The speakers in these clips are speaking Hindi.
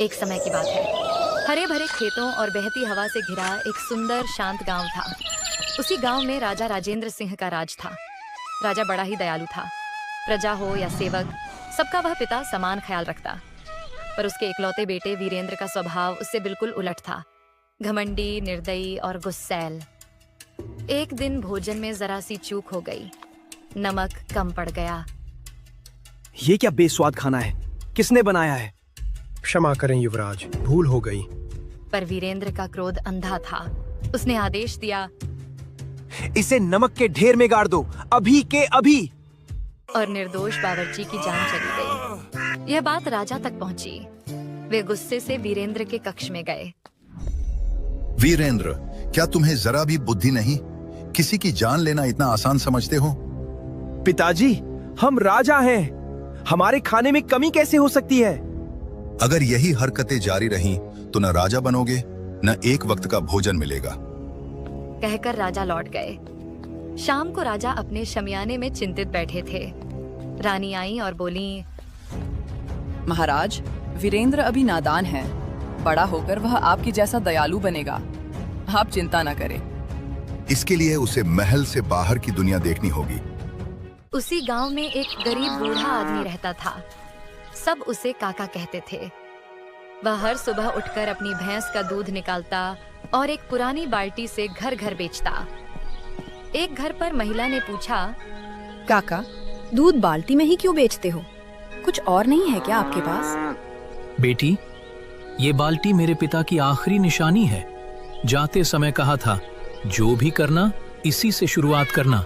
एक समय की बात है। हरे भरे खेतों और बहती हवा से घिरा एक सुंदर शांत गांव था। उसी गांव में राजा राजेंद्र सिंह का राज था। राजा बड़ा ही दयालु था। प्रजा हो या सेवक, सबका वह पिता समान ख्याल रखता। पर उसके इकलौते बेटे वीरेंद्र का स्वभाव उससे बिल्कुल उलट था। घमंडी, निर्दयी और गुस्सैल। एक दिन भोजन में जरा सी चूक हो गई। नमक कम पड़ गया। ये क्या बेस्वाद खाना है? किसने बनाया है? क्षमा करें युवराज, भूल हो गई। पर वीरेंद्र का क्रोध अंधा था। उसने आदेश दिया, इसे नमक के ढेर में गाड़ दो, अभी के अभी। और निर्दोष बावर्ची की जान चली गई। यह बात राजा तक पहुंची। वे गुस्से से वीरेंद्र के कक्ष में गए। वीरेंद्र, क्या तुम्हें जरा भी बुद्धि नहीं? किसी की जान लेना इतना आसान समझते हो? पिताजी, हम राजा हैं। हमारे खाने में कमी कैसे हो सकती है? अगर यही हरकतें जारी रहीं, तो न राजा बनोगे, न एक वक्त का भोजन मिलेगा। कहकर राजा लौट गए। शाम को राजा अपने शमियाने में चिंतित बैठे थे। रानी आई और बोली, महाराज, वीरेंद्र अभी नादान है। बड़ा होकर वह आपकी जैसा दयालु बनेगा। आप चिंता न करें। इसके लिए उसे महल से बाहर की दुनिया देखनी होगी। उसी गांव में एक गरीब बूढ़ा आदमी रहता था। सब उसे काका कहते थे। वह हर सुबह उठकर अपनी भैंस का दूध निकालता और एक पुरानी बाल्टी से घर घर बेचता। एक घर पर महिला ने पूछा, काका, दूध बाल्टी में ही क्यों बेचते हो? कुछ और नहीं है क्या आपके पास? बेटी, ये बाल्टी मेरे पिता की आखिरी निशानी है। जाते समय कहा था, जो भी करना इसी से शुरुआत करना।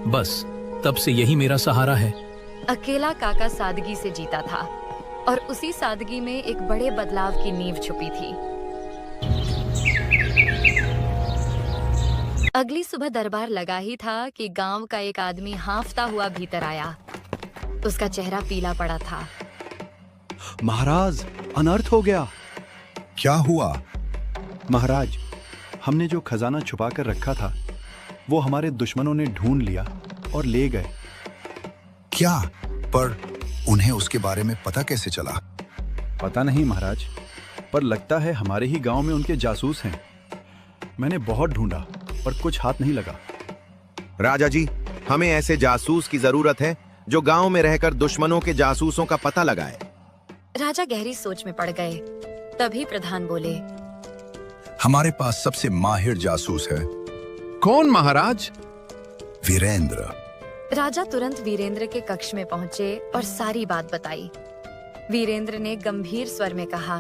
बस तब से यही मेरा सहारा है। अकेला काका सादगी से जीता था और उसी सादगी में एक बड़े बदलाव की नींव छुपी थी। अगली सुबह दरबार लगा ही था कि गांव का एक आदमी हांफता हुआ भीतर आया। उसका चेहरा पीला पड़ा था। महाराज, अनर्थ हो गया। क्या हुआ? महाराज, हमने जो खजाना छुपा कर रखा था, वो हमारे दुश्मनों ने ढूंढ लिया और ले गए। क्या? पर उन्हें उसके बारे में पता कैसे चला? पता नहीं महाराज, पर लगता है हमारे ही गांव में उनके जासूस हैं। मैंने बहुत ढूंढा पर कुछ हाथ नहीं लगा। राजा जी, हमें ऐसे जासूस की जरूरत है जो गांव में रहकर दुश्मनों के जासूसों का पता लगाए। राजा गहरी सोच में पड़ गए। तभी प्रधान बोले, हमारे पास सबसे माहिर जासूस है। कौन महाराज? वीरेंद्र। राजा तुरंत वीरेंद्र के कक्ष में पहुंचे और सारी बात बताई। वीरेंद्र ने गंभीर स्वर में कहा,